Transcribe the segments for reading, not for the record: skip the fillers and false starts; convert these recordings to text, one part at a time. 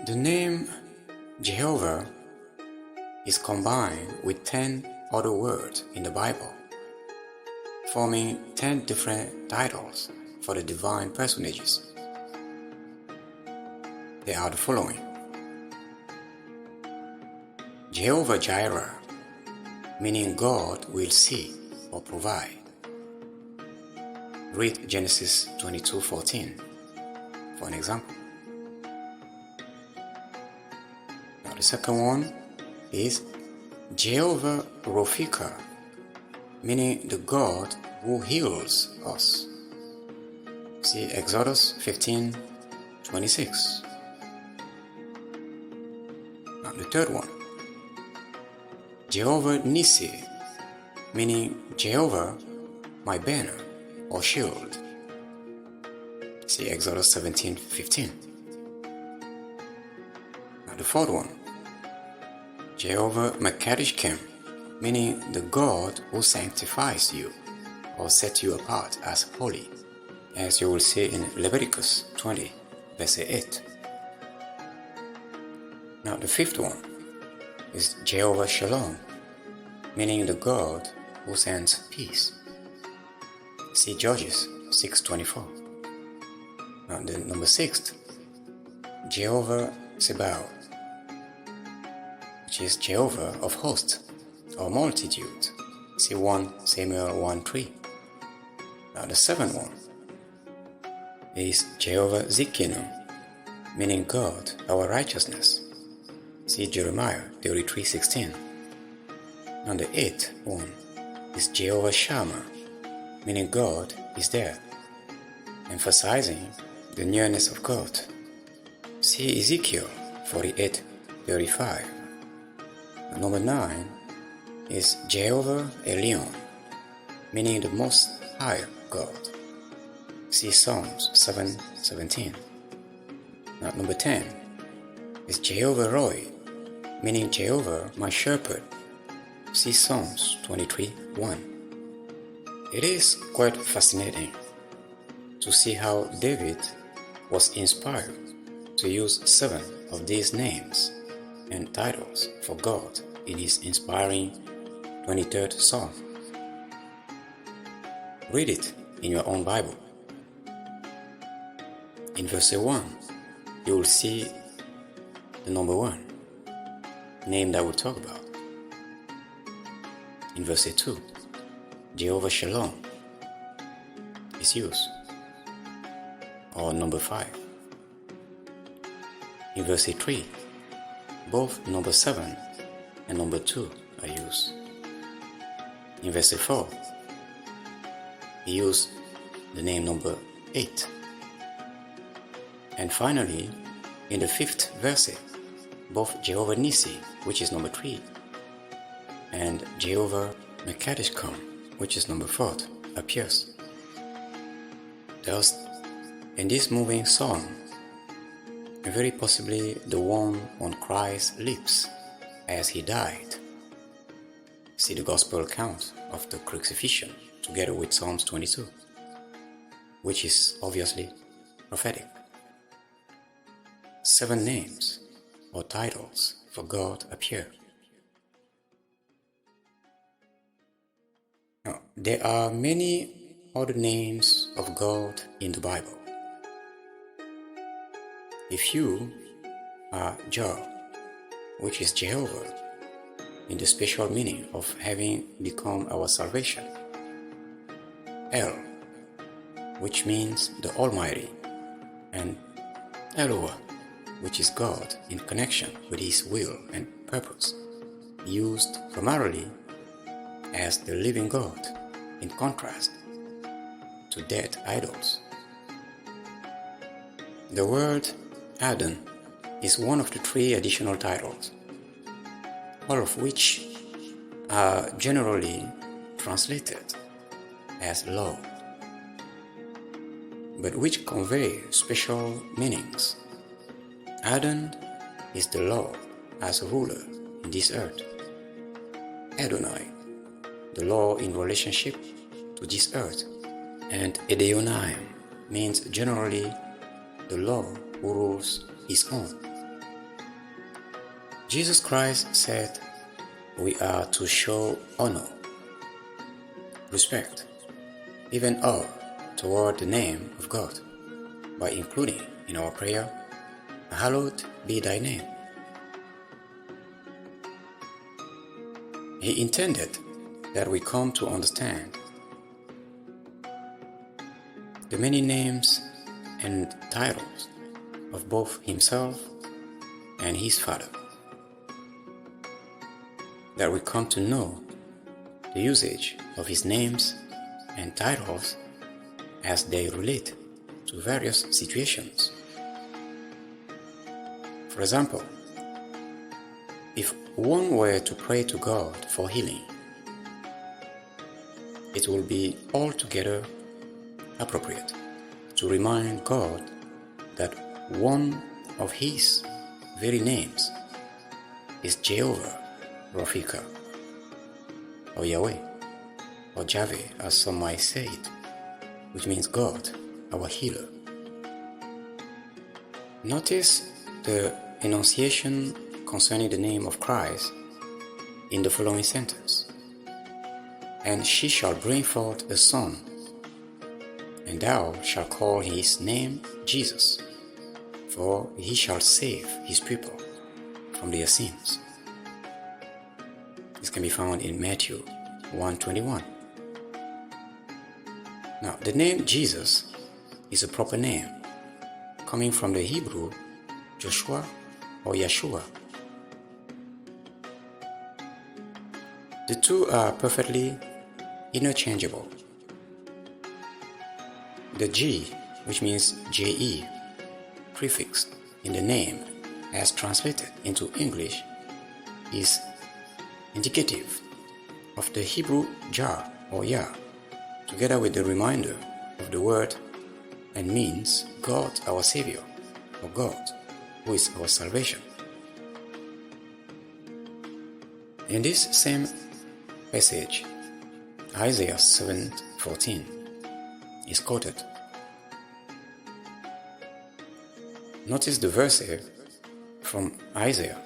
The name Jehovah is combined with 10 other words in the Bible, forming 10 different titles for the divine personages. They are the following: Jehovah Jireh, meaning God will see or provide. Read Genesis 22:14 for an example. Now the second one is Jehovah Rophika, meaning the God who heals us. See Exodus 15:26. Now the third one, Jehovah Nissi, meaning Jehovah my banner or shield. See Exodus 17:15. Now the fourth one, Jehovah Makadishkem, meaning the God who sanctifies you or sets you apart as holy, as you will see in Leviticus 20, verse 8. Now the fifth one is Jehovah Shalom, meaning the God who sends peace. See Judges 6:24. Now the number 6, Jehovah Sabaoth, which is Jehovah of hosts or multitude. See 1 Samuel 1:3. Now the seventh one is Jehovah Zikinu, meaning God our righteousness. See Jeremiah 33:16. And the eighth one is Jehovah Shammah, meaning God is there, emphasizing the nearness of God. See Ezekiel 48:35. Number 9 is Jehovah Elyon, meaning the Most High God. See Psalms 7:17. Now number 10 is Jehovah Roy, meaning Jehovah my shepherd. See Psalms 23:1. It is quite fascinating to see how David was inspired to use 7 of these names and titles for God in his inspiring 23rd Psalm. Read it in your own Bible. In verse 1, you will see the number 1, name that we'll talk about. In verse 2, Jehovah Shalom is used, or number 5. In verse 3, both number 7 and number 2 are used. In verse 4, he used the name number 8. And finally, in the 5th verse, both Jehovah Nissi, which is number 3, and Jehovah Makadishkem, which is number 4, appears. Thus, in this moving song, very possibly the one on Christ's lips as he died. See the gospel account of the crucifixion together with Psalms 22, which is obviously prophetic. 7 names or titles for God appear. Now, there are many other names of God in the Bible. If you are Jah, which is Jehovah, in the special meaning of having become our salvation. El, which means the Almighty, and Eloah, which is God in connection with His will and purpose, used primarily as the living God in contrast to dead idols. The word Adon is one of the 3 additional titles, all of which are generally translated as Lord, but which convey special meanings. Adon is the Lord as a ruler in this earth. Adonai, the Lord in relationship to this earth. And Edeonaim means generally the Lord who rules his own. Jesus Christ said we are to show honor, respect, even awe toward the name of God by including in our prayer, "Hallowed be thy name." He intended that we come to understand the many names and titles of both himself and his Father, that we come to know the usage of his names and titles as they relate to various situations. For example, if one were to pray to God for healing, it will be altogether appropriate to remind God that one of his very names is Jehovah Rafika, or Yahweh, or Javeh, as some might say it, which means God, our healer. Notice the enunciation concerning the name of Christ in the following sentence. "And she shall bring forth a son, and thou shalt call his name Jesus, for he shall save his people from their sins." This can be found in Matthew 1:21. Now, the name Jesus is a proper name, coming from the Hebrew Joshua or Yeshua. The two are perfectly interchangeable. The G, which means JE, prefix in the name as translated into English, is indicative of the Hebrew Jah or Yah, together with the reminder of the word, and means God our Savior, or God who is our salvation. In this same passage, Isaiah 7:14 is quoted. Notice the verse from Isaiah,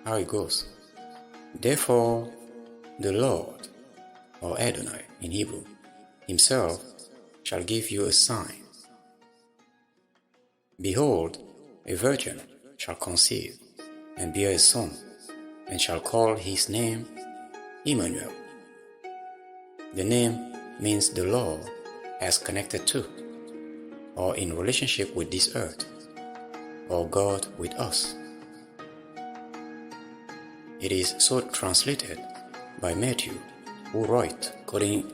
how it goes. "Therefore the Lord," or Adonai in Hebrew, "himself shall give you a sign. Behold, a virgin shall conceive and bear a son, and shall call his name Emmanuel." The name means the Lord as connected to, or in relationship with this earth, or God with us. It is so translated by Matthew, who wrote, quoting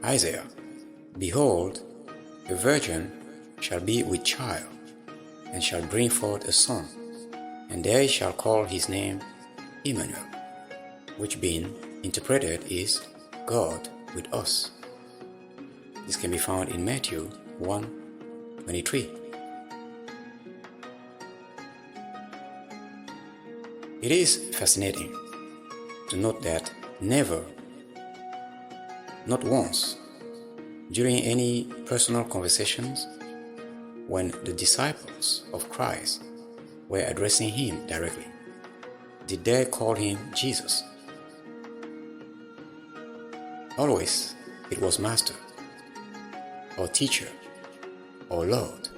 Isaiah, "Behold, a virgin shall be with child, and shall bring forth a son, and they shall call his name Emmanuel," which being interpreted is God with us. This can be found in Matthew 1:23. It is fascinating to note that never, not once, during any personal conversations, when the disciples of Christ were addressing him directly, did they call him Jesus. Always it was Master, or Teacher, or Lord,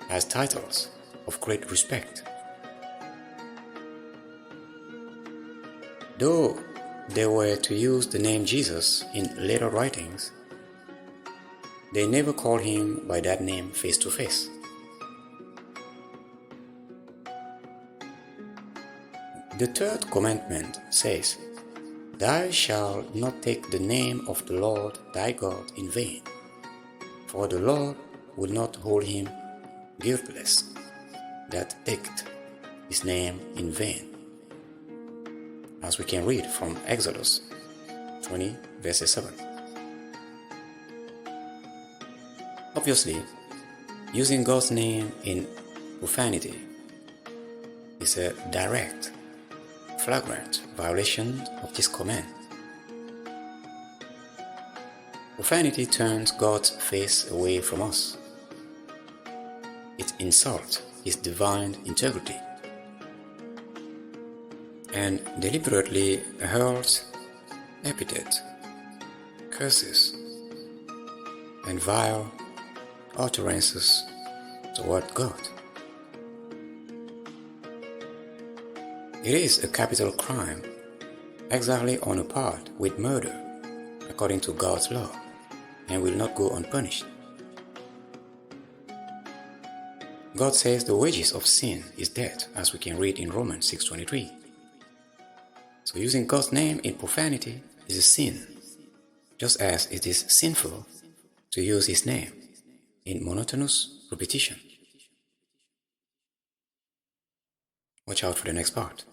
as titles of great respect. Though they were to use the name Jesus in later writings, they never called him by that name face to face. The third commandment says, "Thou shalt not take the name of the Lord thy God in vain, for the Lord will not hold him guiltless that taketh his name in vain," as we can read from Exodus 20 verses 7. Obviously, using God's name in profanity is a direct, flagrant violation of this command. Profanity turns God's face away from us. It insults his divine integrity and deliberately hurls epithets, curses, and vile utterances toward God. It is a capital crime, exactly on a par with murder, according to God's law, and will not go unpunished. God says the wages of sin is death, as we can read in Romans 6:23. So using God's name in profanity is a sin, just as it is sinful to use His name in monotonous repetition. Watch out for the next part.